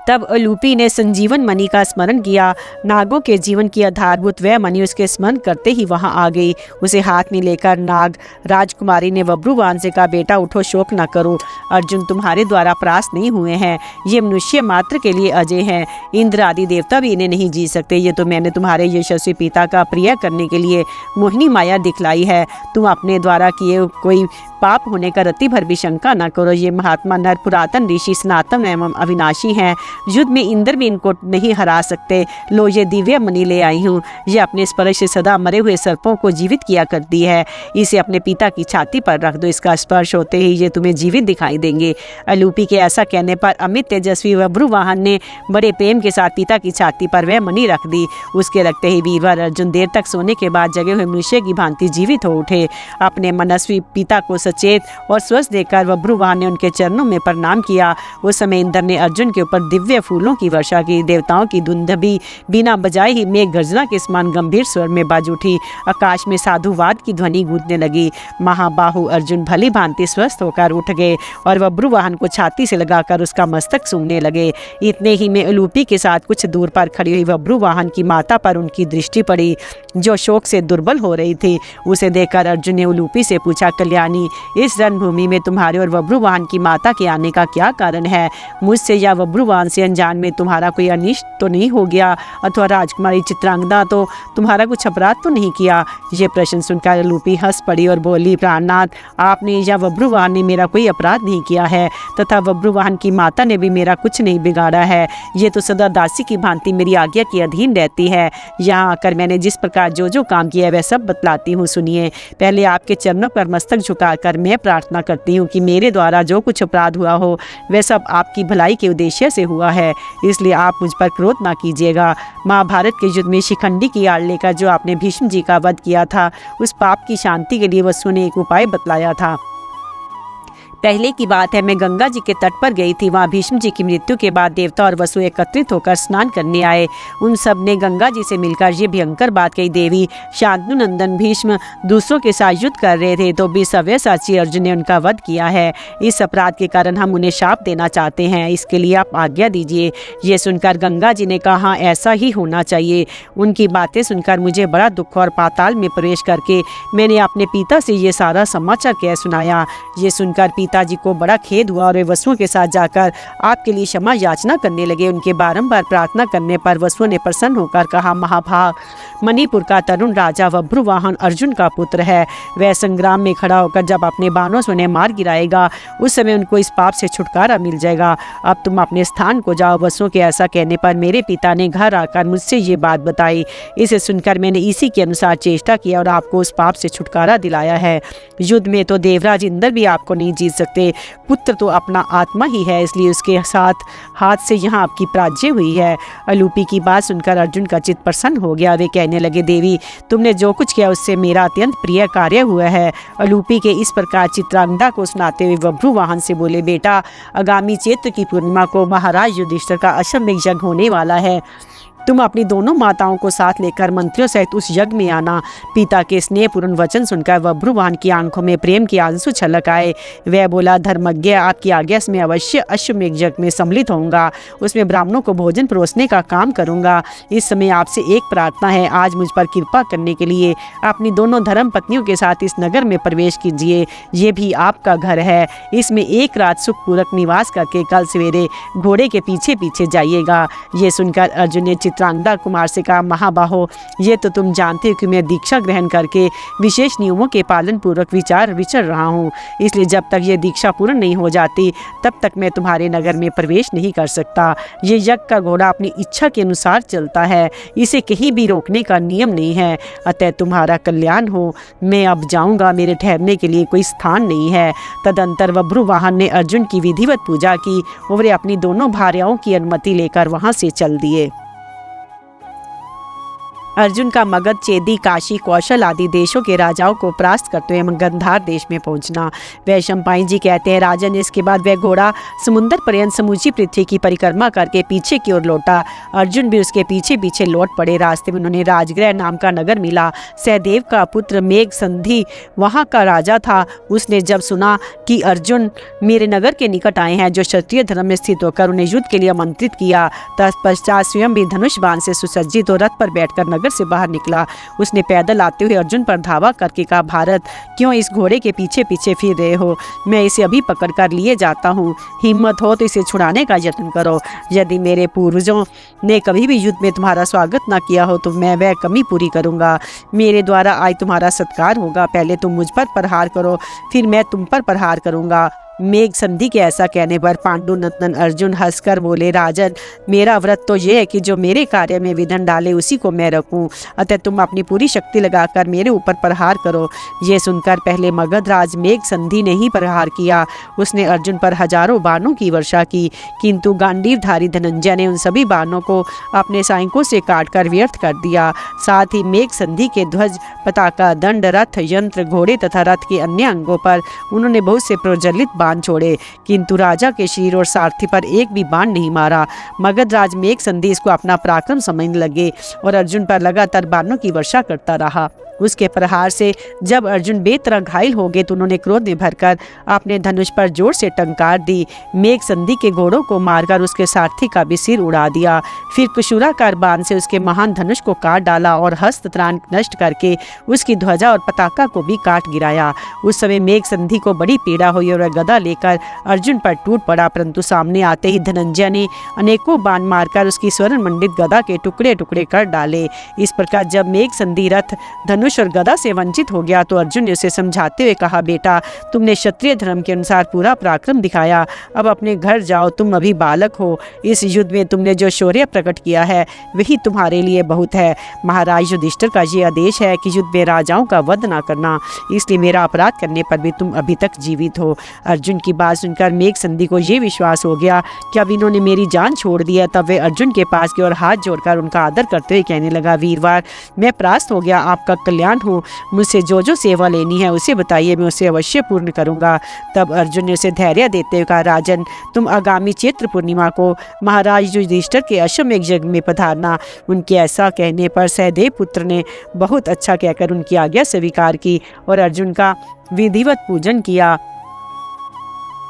तब उलूपी ने संजीवन मणि का स्मरण किया। नागों के जीवन की आधारभूत वह मणि उसके स्मरण करते ही वहां आ गई। उसे हाथ में लेकर नाग राजकुमारी ने बभ्रुवाहन से कहा, बेटा उठो, शोक न करो। अर्जुन तुम्हारे द्वारा परास्त नहीं हुए हैं। ये मनुष्य मात्र के लिए अजय हैं। इंद्र आदि देवता भी इन्हें नहीं जीत सकते। ये तो मैंने तुम्हारे यशस्वी पिता का प्रिय करने के लिए मोहिनी माया दिखलाई है। तुम अपने द्वारा किए कोई पाप होने का रत्ती भर भी शंका न करो। ये महात्मा नर पुरातन ऋषि सनातन एवं अविनाशी हैं। युद्ध में इंद्र भी इनको नहीं हरा सकते। लो ये दिव्य मणि ले आई हूँ। ये अपने स्पर्श से सदा मरे हुए सर्पों को जीवित किया करती है। इसे अपने पिता की छाती पर रख दो। इसका स्पर्श होते ही ये तुम्हें जीवित दिखाई देंगे। उलूपी के ऐसा कहने पर अमित तेजस्वी बभ्रुवाहन ने बड़े प्रेम के साथ पिता की छाती पर वह मणि रख दी। उसके रखते ही वीरवर अर्जुन देर तक सोने के बाद जगे हुए मनुष्य की भांति जीवित हो उठे। अपने मनस्वी पिता को सचेत और स्वस्थ देखकर बभ्रुवाहन ने उनके चरणों में प्रणाम किया। उस समय इंद्र ने अर्जुन के ऊपर दिव्य फूलों की वर्षा की। देवताओं की धुंधभी बिना बजाए ही मेघ गर्जना के समान गंभीर स्वर में बाज उठी। आकाश में साधुवाद की ध्वनि गूंजने लगी। महाबाहु अर्जुन भली भांति स्वस्थ होकर उठ गए और बभ्रुवाहन को छाती से लगाकर उसका मस्तक सूंघने लगे। इतने ही में उलूपी के साथ कुछ दूर पर खड़ी हुई बभ्रुवाहन की माता पर उनकी दृष्टि पड़ी, जो शोक से दुर्बल हो रही थी। उसे देखकर अर्जुन ने उलूपी से पूछा, कल्याणी, इस रणभूमि में तुम्हारे और बभ्रुवाहन की माता के आने का क्या कारण है। मुझसे या बभ्रुवाहन से अनजान में तुम्हारा कोई अनिष्ट तो नहीं हो गया, अथवा राजकुमारी चित्रांगदा तो तुम्हारा कुछ अपराध तो नहीं किया। ये प्रश्न सुनकर उलूपी हंस पड़ी और बोली, प्राणनाथ, आपने या बभ्रुवाहन ने मेरा कोई अपराध नहीं किया है, तथा बभ्रुवाहन की माता ने भी मेरा कुछ नहीं बिगाड़ा है। ये तो सदा दासी की भांति मेरी आज्ञा के अधीन रहती है। यहाँ आकर मैंने जिस प्रकार जो जो काम किया है वह सब बतलाती हूँ, सुनिए। पहले आपके चरणों पर मस्तक झुकाकर मैं प्रार्थना करती हूँ कि मेरे द्वारा जो कुछ अपराध हुआ हो वह सब आपकी भलाई के उद्देश्य से हुआ है, इसलिए आप मुझ पर क्रोध ना कीजिएगा। महाभारत के युद्ध में शिखंडी की आड़ लेकर जो आपने भीष्म जी का वध किया था, उस पाप की शांति के लिए वसु ने एक उपाय बतलाया था। पहले की बात है, मैं गंगा जी के तट पर गई थी। वहाँ भीष्म जी की मृत्यु के बाद देवता और वसु एकत्रित होकर स्नान करने आए। उन सब ने गंगा जी से मिलकर ये भयंकर बात कही, देवी, शांतनु नंदन भीष्म दूसरों के साथ युद्ध कर रहे थे तो भी सव्यसाची अर्जुन ने उनका वध किया है। इस अपराध के कारण हम उन्हें शाप देना चाहते हैं, इसके लिए आप आज्ञा दीजिए। ये सुनकर गंगा जी ने कहा, ऐसा ही होना चाहिए। उनकी बातें सुनकर मुझे बड़ा दुख और पाताल में प्रवेश करके मैंने अपने पिता से ये सारा समाचार कह सुनाया। ये सुनकर पिताजी को बड़ा खेद हुआ और वे वसुओं के साथ जाकर आपके लिए क्षमा याचना करने लगे। उनके बारंबार प्रार्थना करने पर वसुओं ने प्रसन्न होकर कहा, महाभाग, मणिपुर का तरुण राजा बभ्रुवाहन अर्जुन का पुत्र है। वह संग्राम में खड़ा होकर जब अपने बाणों से उन्हें मार गिराएगा, उस समय उनको इस पाप से छुटकारा मिल जाएगा। अब तुम अपने स्थान को जाओ। वसुओं के ऐसा कहने पर मेरे पिता ने घर आकर मुझसे ये बात बताई। इसे सुनकर मैंने इसी के अनुसार चेष्टा किया और आपको उस पाप से छुटकारा दिलाया है। युद्ध में तो देवराज इंद्र भी आपको नहीं जीत सकते। पुत्र तो अपना आत्मा ही है, इसलिए उसके साथ हाथ से यहाँ आपकी पराजय हुई है। उलूपी की बात सुनकर अर्जुन का चित्त प्रसन्न हो गया। वे कहने लगे, देवी, तुमने जो कुछ किया उससे मेरा अत्यंत प्रिय कार्य हुआ है। उलूपी के इस प्रकार चित्रांगदा को सुनाते हुए बभ्रुवाहन से बोले, बेटा, आगामी चैत्र की पूर्णिमा को महाराज युधिष्ठिर का अश्वमेध यज्ञ होने वाला है। तुम अपनी दोनों माताओं को साथ लेकर मंत्रियों सहित उस यज्ञ में आना। पिता के स्नेहपूर्ण वचन सुनकर बब्रुवाहन की आंखों में प्रेम की आंसू छलक आए। वह बोला, धर्मज्ञ, आपकी आज्ञा से मैं अवश्य अश्वमेध यज्ञ में सम्मिलित होऊंगा। उसमें ब्राह्मणों को भोजन परोसने का काम करूंगा। इस समय आपसे एक प्रार्थना है, आज मुझ पर कृपा करने के लिए अपनी दोनों धर्म पत्नियों के साथ इस नगर में प्रवेश कीजिए। ये भी आपका घर है। इसमें एक रात सुखपूर्वक निवास करके कल सवेरे घोड़े के पीछे पीछे जाइएगा। ये सुनकर अर्जुन ने चित्रांगदा कुमार से कहा, महाबाहो, ये तो तुम जानते हो कि मैं दीक्षा ग्रहण करके विशेष नियमों के पालन पूर्वक विचर रहा हूँ, इसलिए जब तक ये दीक्षा पूर्ण नहीं हो जाती तब तक मैं तुम्हारे नगर में प्रवेश नहीं कर सकता। ये यज्ञ का घोड़ा अपनी इच्छा के अनुसार चलता है, इसे कहीं भी रोकने का नियम नहीं है। अतः तुम्हारा कल्याण हो, मैं अब जाऊंगा, मेरे ठहरने के लिए कोई स्थान नहीं है। तदंतर बब्रुवाहन ने अर्जुन की विधिवत पूजा की और वे अपनी दोनों भार्याओं की अनुमति लेकर वहां से चल दिए। अर्जुन का मगध, चेदी, काशी, कौशल आदि देशों के राजाओं को परास्त करते हुए गंधार देश में पहुंचना। वैशंपायन जी कहते हैं, राजन, इसके बाद वह घोड़ा समुद्र पर्यंत समूची पृथ्वी की परिक्रमा करके पीछे की ओर लौटा। अर्जुन भी उसके पीछे पीछे लौट पड़े। रास्ते में उन्होंने राजगृह नाम का नगर मिला। सहदेव का पुत्र मेघ संधि वहाँ का राजा था। उसने जब सुना कि अर्जुन मेरे नगर के निकट आए हैं, जो क्षत्रिय धर्म में स्थित होकर उन्हें युद्ध के लिए आमंत्रित किया। तत्पश्चात स्वयं भी धनुष बाण से सुसज्जित और रथ पर बैठकर नगर से बाहर निकला। उसने पैदल आते हुए अर्जुन पर धावा करके कहा, भारत, क्यों इस घोड़े के पीछे पीछे फिर रहे हो? मैं इसे अभी पकड़ कर लिए जाता हूँ। हिम्मत हो तो इसे छुड़ाने का यत्न करो। यदि मेरे पूर्वजों ने कभी भी युद्ध में तुम्हारा स्वागत न किया हो तो मैं वह कमी पूरी करूँगा। मेरे द्वारा आज तुम्हारा सत्कार होगा। पहले तुम मुझ पर प्रहार करो, फिर मैं तुम पर प्रहार करूँगा। मेघ संधि के ऐसा कहने पर पांडुनंदन अर्जुन हंसकर बोले, राजन, मेरा व्रत तो यह है कि जो मेरे कार्य में विघ्न डाले उसी को मैं रखूं। अतः तुम अपनी पूरी शक्ति लगाकर मेरे ऊपर प्रहार करो। ये सुनकर पहले मगधराज मेघ संधि ने ही प्रहार किया। उसने अर्जुन पर हजारों बाणों की वर्षा की, किंतु गांडीवधारी धनंजय ने उन सभी बाणों को अपने सायकों से काटकर व्यर्थ कर दिया। साथ ही मेघ संधि के ध्वज, पताका, दंड, रथ, यंत्र, घोड़े तथा रथ के अन्य अंगों पर उन्होंने बहुत से प्रज्वलित बाण छोड़े, किंतु राजा के शरीर और सारथी पर एक भी बाण नहीं मारा। मगधराज मेघ संधि इसको अपना पराक्रम समझने लगे और अर्जुन पर लगातार बाणों की वर्षा करता रहा। उसके प्रहार से जब अर्जुन बेतरह घायल हो गए तो उन्होंने क्रोध में भरकर अपने धनुष पर जोर से टंकार दी। मेघ संधि के घोड़ों को मारकर उसके सारथी का भी सिर उड़ा दिया। फिर कुशूराकार बाण से उसके महान धनुष को काट डाला और हस्त त्राण नष्ट करके उसकी ध्वजा और पताका को भी काट गिराया। उस समय मेघ संधि को बड़ी पीड़ा हुई और वह गदा लेकर अर्जुन पर टूट पड़ा, परंतु सामने आते ही धनंजय ने अनेकों बाण मारकर उसकी स्वर्ण मंडित गदा के टुकड़े टुकड़े कर डाले। इस प्रकार जब मेघ संधि रथ, धनुष और गदा से वंचित हो गया तो अर्जुन ने उसे समझाते हुए कहा, बेटा, तुमने क्षत्रिय धर्म के अनुसार पूरा पराक्रम दिखाया, अब अपने घर जाओ, तुम अभी बालक हो। इस युद्ध में तुमने जो शौर्य प्रकट किया है वही तुम्हारे लिए बहुत है। महाराज युधिष्ठिर का ये आदेश है कि युद्ध में राजाओं का वध न करना, इसलिए मेरा अपराध करने पर भी तुम अभी तक जीवित हो। अर्जुन की बात सुनकर मेघ संधि को ये विश्वास हो गया कि अब इन्होंने मेरी जान छोड़ दिया। तब वे अर्जुन के पास गए और हाथ जोड़कर उनका आदर करते हुए कहने लगा, वीरवार, मैं परास्त हो गया, आपका कल्याण हो। मुझसे जो जो सेवा लेनी है उसे बताइए, मैं उसे अवश्य पूर्ण करूंगा। तब अर्जुन ने उसे धैर्य देते हुए कहा, राजन, तुम आगामी चैत्र पूर्णिमा को महाराज युधिष्ठिर के अश्वमेध यज्ञ में पधारना। उनके ऐसा कहने पर सहदेव पुत्र ने बहुत अच्छा कहकर उनकी आज्ञा स्वीकार की और अर्जुन का विधिवत पूजन किया।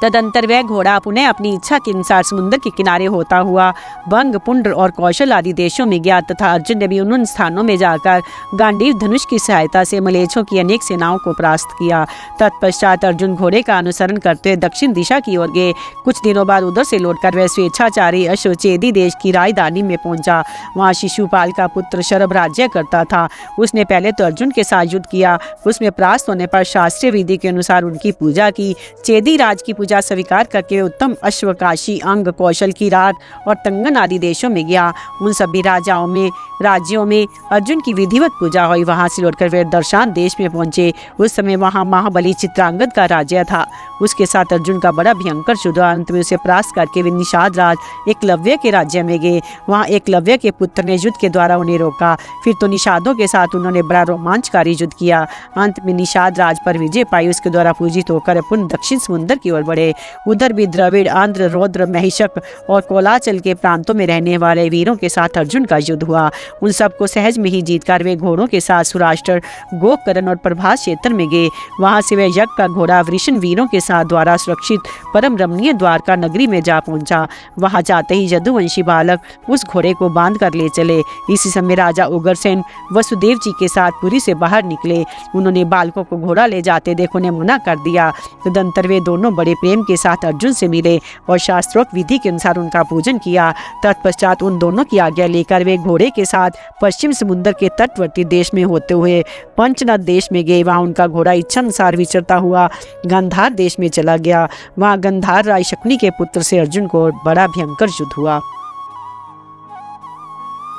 तदंतर वह घोड़ा पुनः अपनी इच्छा के अनुसार समुद्र के किनारे होता हुआ बंग, पुंड्र और कौशल आदि देशों में गया तथा अर्जुन ने भी उन स्थानों में जाकर गांडीव धनुष की सहायता से मलेच्छों की अनेक सेनाओं को परास्त किया। तत्पश्चात अर्जुन घोड़े का अनुसरण करते हुए दक्षिण दिशा की ओर गए। कुछ दिनों बाद उधर से लौटकर वह स्वेच्छाचारी अश्वचेदी देश की राजधानी में पहुंचा। वहाँ शिशुपाल का पुत्र शरभ राज्य करता था। उसने पहले तो अर्जुन के साथ युद्ध किया। उसमें परास्त होने पर शास्त्रीय विधि के अनुसार उनकी पूजा की। चेदी राज की पूजा स्वीकार करके उत्तम अश्वकाशी, अंग, कौशल, किरात और तंगन आदि देशों में गया। उन सभी राज्यों में अर्जुन की विधिवत पूजा हुई। वहां से लौटकर वे दर्शान देश में पहुंचे। उस समय वहां महाबली चित्रांगद का राज्य था। उसके साथ अर्जुन का बड़ा भयंकर युद्ध। अंत में उसे परास्त करके वे निषाद राज एकलव्य के राज्य में गए। वहां एकलव्य के पुत्र ने युद्ध के द्वारा उन्हें रोका। फिर तो निषादों के साथ उन्होंने बड़ा रोमांचकारी युद्ध किया। अंत में निषाद राज पर विजय पाई। उसके द्वारा पूजित होकर पुनः दक्षिण समुद्र की ओर बढ़े। मिले। उधर भी द्रविड़, आंध्र, रौद्र, महिषक और कोलाचल के प्रांतों में रहने वाले वीरों के साथ अर्जुन का युद्ध हुआ। उन सबको सहज में ही जीतकर वे घोड़ों के साथ सुराष्ट्र, गोकर्ण और प्रभास क्षेत्र में गए। वहां से वे यज्ञ का घोड़ा वृषण वीरों के साथ द्वारा सुरक्षित परम रमणीय द्वारका नगरी में जा पहुंचा। वहां जाते ही यदुवंशी बालक उस घोड़े को बांध कर ले चले। इसी समय राजा उग्रसेन वसुदेव जी के साथ पुरी से बाहर निकले। उन्होंने बालकों को घोड़ा ले जाते देख उन्हें मना कर दिया। तदंतर वे दोनों बड़े प्रेम के साथ अर्जुन से मिले और शास्त्रोक्त विधि के अनुसार उनका पूजन किया। तत्पश्चात उन दोनों की आज्ञा लेकर वे घोड़े के साथ पश्चिम समुद्र के तटवर्ती देश में होते हुए पंचनद देश में गए। वहां उनका घोड़ा इच्छानुसार विचरता हुआ गांधार देश में चला गया। वहां गांधार राज शकुनी के पुत्र से अर्जुन को बड़ा भयंकर युद्ध हुआ।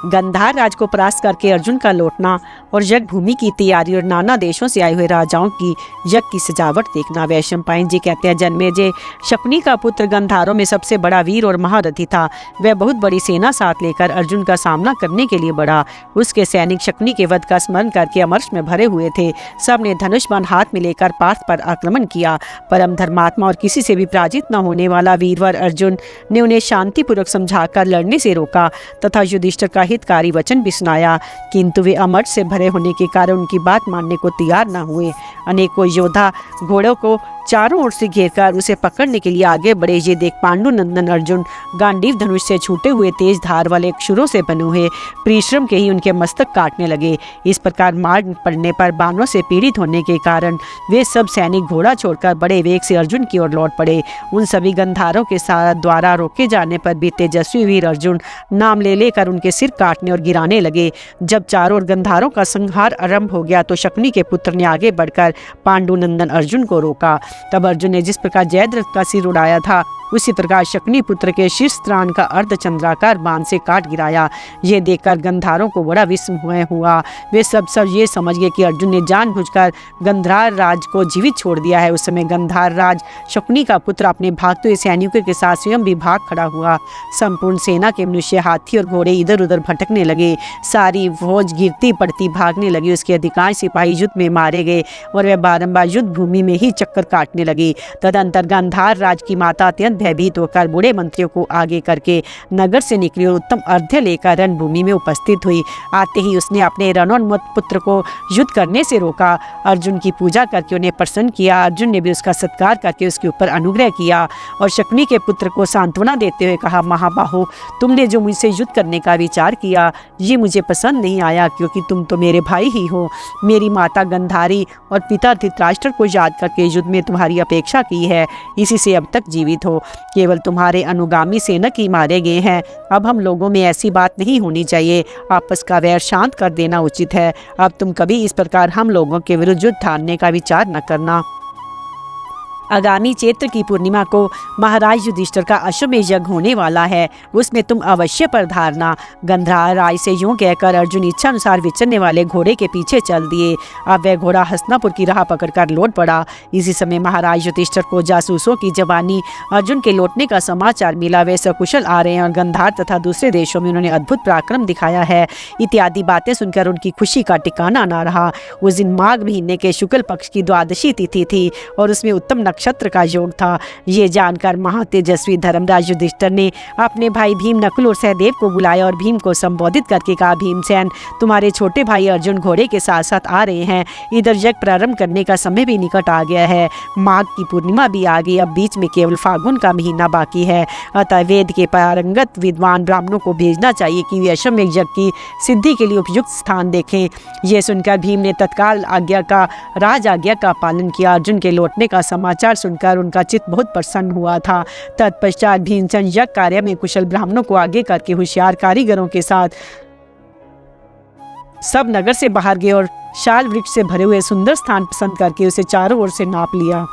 गांधार राज को परास्त करके अर्जुन का लौटना और यज्ञ भूमि की तैयारी और नाना देशों से आए हुए राजाओं की यज्ञ की सजावट देखना। वैशंपायन जी कहते हैं, जन्मेजय शकुनी का पुत्र गांधारों में सबसे बड़ा वीर और महारथी था। वह बहुत बड़ी सेना साथ लेकर अर्जुन का सामना करने के लिए बढ़ा। उसके सैनिक शकुनी के वध का स्मरण करके अमर्ष में भरे हुए थे। सब ने धनुष बाण हाथ में लेकर पार्थ पर आक्रमण किया। परम धर्मात्मा और किसी से भी पराजित न होने वाला वीरवर अर्जुन ने उन्हें शांतिपूर्वक समझाकर लड़ने से रोका तथा युधिष्ठिर का हितकारी वचन भी सुनाया, किंतु वे अमर्ष से भरे होने के कारण उनकी बात मानने को तैयार न हुए। अनेकों योद्धा घोड़ों को चारों ओर से घेरकर उसे पकड़ने के लिए आगे बढ़े। ये देख पांडु नंदन अर्जुन गांडीव धनुष से छूटे हुए तेज धार वाले क्षुरों से बने हुए परिश्रम के ही उनके मस्तक काटने लगे। इस प्रकार मार पड़ने पर बाणों से पीड़ित होने के कारण वे सब सैनिक घोड़ा छोड़कर बड़े वेग से अर्जुन की ओर लौट पड़े। उन सभी गंधारों के साथ द्वारा रोके जाने पर भी तेजस्वी वीर अर्जुन नाम ले लेकर उनके सिर काटने और गिराने लगे। जब चारों ओर गंधारों का संहार आरंभ हो गया तो शकुनी के पुत्र ने आगे बढ़कर पांडु नंदन अर्जुन को रोका। तब अर्जुन ने जिस प्रकार जयद्रथ का सिर उड़ाया था उसी प्रकार शकुनी पुत्र के शीर्ष त्राण का अर्धचंद्राकार बाण से काट गिराया। ये देखकर गंधारों को बड़ा विस्मय हुआ। वे सब ये समझ गए कि अर्जुन ने जानबूझकर गंधार राज को जीवित छोड़ दिया है। उस समय गंधार राज शकुनी का पुत्र अपने भागते हुए सैनिकों के साथ स्वयं भी भाग खड़ा हुआ। संपूर्ण सेना के मनुष्य, हाथी और घोड़े इधर उधर भटकने लगे। सारी फौज गिरती पड़ती भागने लगी। उसके अधिकांश सिपाही युद्ध में मारे गए और वे बारंबार युद्ध भूमि में ही चक्कर काटने लगी। तदंतर गंधार राज की माता अत्यंत भयभीत होकर बूढ़े मंत्रियों को आगे करके नगर से निकली और उत्तम अर्घ्य लेकर रणभूमि में उपस्थित हुई। आते ही उसने अपने रणोन्मत्त पुत्र को युद्ध करने से रोका। अर्जुन की पूजा करके उन्हें प्रसन्न किया। अर्जुन ने भी उसका सत्कार करके उसके ऊपर अनुग्रह किया और शकुनी के पुत्र को सांत्वना देते हुए कहा, महाबाहो, तुमने जो मुझसे युद्ध करने का विचार किया ये मुझे पसंद नहीं आया, क्योंकि तुम तो मेरे भाई ही हो। मेरी माता गंधारी और पिता धृतराष्ट्र को याद करके युद्ध में तुम्हारी अपेक्षा की है, इसी से अब तक जीवित हो। केवल तुम्हारे अनुगामी सेनक ही मारे गए हैं। अब हम लोगों में ऐसी बात नहीं होनी चाहिए। आपस का वैर शांत कर देना उचित है। अब तुम कभी इस प्रकार हम लोगों के विरुद्ध युद्ध ठानने का विचार न करना। आगामी चैत्र की पूर्णिमा को महाराज युधिष्ठिर का अश्वमेध यज्ञ होने वाला है, उसमें तुम अवश्य पधारना। गंधार राज से यूं कहकर अर्जुन इच्छा अनुसार विचरने वाले घोड़े के पीछे चल दिए। अब वह घोड़ा हस्तिनापुर की राह पकड़कर लौट पड़ा। इसी समय महाराज युधिष्ठिर को जासूसों की जबानी अर्जुन के लौटने का समाचार मिला। वे सकुशल आ रहे हैं और गंधार तथा दूसरे देशों में उन्होंने अद्भुत पराक्रम दिखाया है, इत्यादि बातें सुनकर उनकी खुशी का ठिकाना न रहा। उस दिन माघ महीने के शुक्ल पक्ष की द्वादशी तिथि थी और उसमें उत्तम नक्षत्र का योग था। ये जानकर महातेजस्वी धर्मराज युधिष्ठिर ने अपने भाई भीम, नकुल और सहदेव को बुलाया और भीम को संबोधित करके कहा, भीमसेन, तुम्हारे छोटे भाई अर्जुन घोड़े के साथ साथ आ रहे हैं। इधर यज्ञ प्रारंभ करने का समय भी निकट आ गया है। माघ की पूर्णिमा भी आ गई। अब बीच में केवल फागुन का महीना बाकी है। अतः वेद के पारंगत विद्वान ब्राह्मणों को भेजना चाहिए कि वे अश्वमेध यज्ञ की सिद्धि के लिए उपयुक्त स्थान देखें। यह सुनकर भीम ने तत्काल राज आज्ञा का पालन किया। अर्जुन के लौटने का समाचार सुनकर उनका चित्त बहुत प्रसन्न हुआ था। तत्पश्चात भीमसेन यज्ञ कार्य में कुशल ब्राह्मणों को आगे करके होशियार कारीगरों के साथ सब नगर से बाहर गए और शाल वृक्ष से भरे हुए सुंदर स्थान पसंद करके उसे चारों ओर से नाप लिया।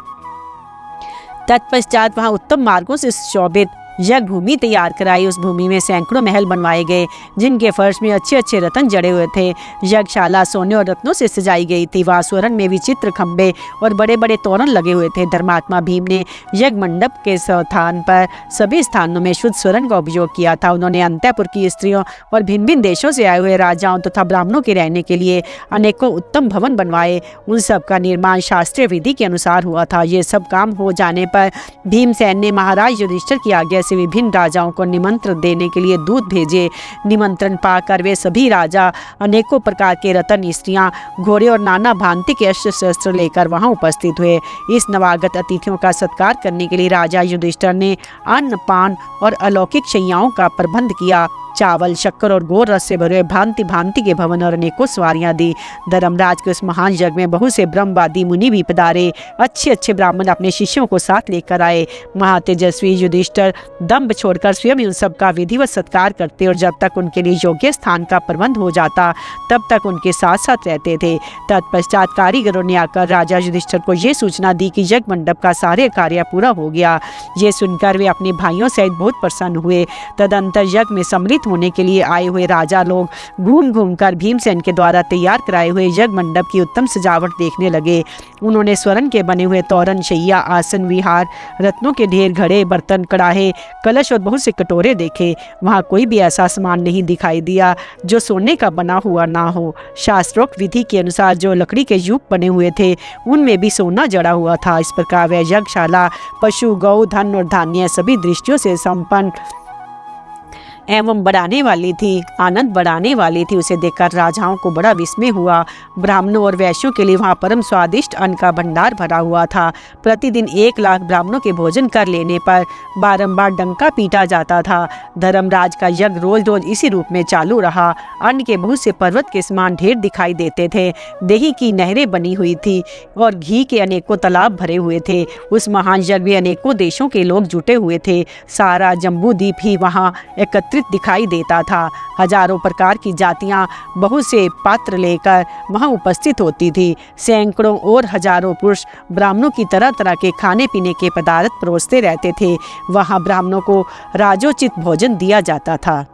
तत्पश्चात वहां उत्तम मार्गों से शोभित यज्ञ भूमि तैयार कराई। उस भूमि में सैकड़ों महल बनवाए गए जिनके फर्श में अच्छे अच्छे रत्न जड़े हुए थे। यज्ञशाला सोने और रत्नों से सजाई गई थी। वहाँ स्वर्ण में विचित्र खंबे और बड़े बड़े तोरण लगे हुए थे। धर्मात्मा भीम ने यज्ञ मंडप के स्थान पर सभी स्थानों में शुद्ध स्वर्ण का उपयोग किया था। उन्होंने अंतःपुर की स्त्रियों और भिन्न भिन्न देशों से आए हुए राजाओं तथा ब्राह्मणों के रहने के लिए अनेकों उत्तम भवन बनवाए। उन सब का निर्माण शास्त्रीय विधि के अनुसार हुआ था। ये सब काम हो जाने पर भीमसेन ने महाराज युधिष्ठिर की आज्ञा से विभिन्न राजाओं को निमंत्रण देने के लिए दूत भेजे। निमंत्रण पाकर वे सभी राजा अनेकों प्रकार के रत्न, स्त्रियां, घोड़े और नाना भांति के अस्त्र शस्त्र लेकर वहां उपस्थित हुए। इस नवागत अतिथियों का सत्कार करने के लिए राजा युधिष्ठिर ने अन्न, पान और अलौकिक शैयाओं का प्रबंध किया। चावल, शक्कर और गोर रस से भरे भांति भांति के भवन और अनेकों सवारियां दी। धर्मराज के उस महान यज्ञ में बहुत से ब्रह्मवादी मुनि भी पधारे। अच्छे अच्छे ब्राह्मण अपने शिष्यों को साथ लेकर आए। महातेजस्वी युधिष्ठिर दंभ छोड़कर स्वयं उन सबका विधिवत सत्कार करते और जब तक उनके लिए योग्य स्थान का प्रबंध हो जाता तब तक उनके साथ साथ रहते थे। तत्पश्चात कारीगरों ने आकर राजा युधिष्ठिर को ये सूचना दी कि यज्ञ मंडप का सारे कार्य पूरा हो गया। ये सुनकर वे अपने भाइयों सहित बहुत प्रसन्न हुए। तदंतर यज्ञ में सम्मिलित होने के लिए आए हुए राजा लोग घूम घूम कर भीमसेन के द्वारा तैयार कराए हुए यज्ञ मंडप की उत्तम सजावट देखने लगे। उन्होंने स्वर्ण के बने हुए तोरण, शैया, आसन, विहार, रत्नों के ढेर, घड़े, बर्तन, कड़ाहे, कलश और बहुत से कटोरे देखे। वहाँ कोई भी ऐसा सामान नहीं दिखाई दिया जो सोने का बना हुआ ना हो। शास्त्रोक्त विधि के अनुसार जो लकड़ी के यूप बने हुए थे उनमें भी सोना जड़ा हुआ था। इस प्रकार वह यज्ञशाला पशु, गौ, धन और धान्य सभी दृष्टियों से संपन्न एवं बढ़ाने वाली थी, आनंद बढ़ाने वाली थी। उसे देखकर राजाओं को बड़ा विस्मय हुआ। ब्राह्मणों और वैश्यों के लिए वहाँ परम स्वादिष्ट अन्न का भंडार भरा हुआ था। प्रतिदिन 1 लाख ब्राह्मणों के भोजन कर लेने पर बारंबार डंका पीटा जाता था। धर्मराज का यज्ञ रोज रोज इसी रूप में चालू रहा। अन्न के बहुत से पर्वत के समान ढेर दिखाई देते थे। दही की नहरें बनी हुई थी और घी के अनेकों तालाब भरे हुए थे। उस महान यज्ञ में अनेकों देशों के लोग जुटे हुए थे। सारा जम्बूद्वीप ही वहाँ एकत्रित दिखाई देता था। हजारों प्रकार की जातियां बहुत से पात्र लेकर वहां उपस्थित होती थी। सैकड़ों और हजारों पुरुष ब्राह्मणों की तरह तरह के खाने पीने के पदार्थ परोसते रहते थे। वहां ब्राह्मणों को राजोचित भोजन दिया जाता था।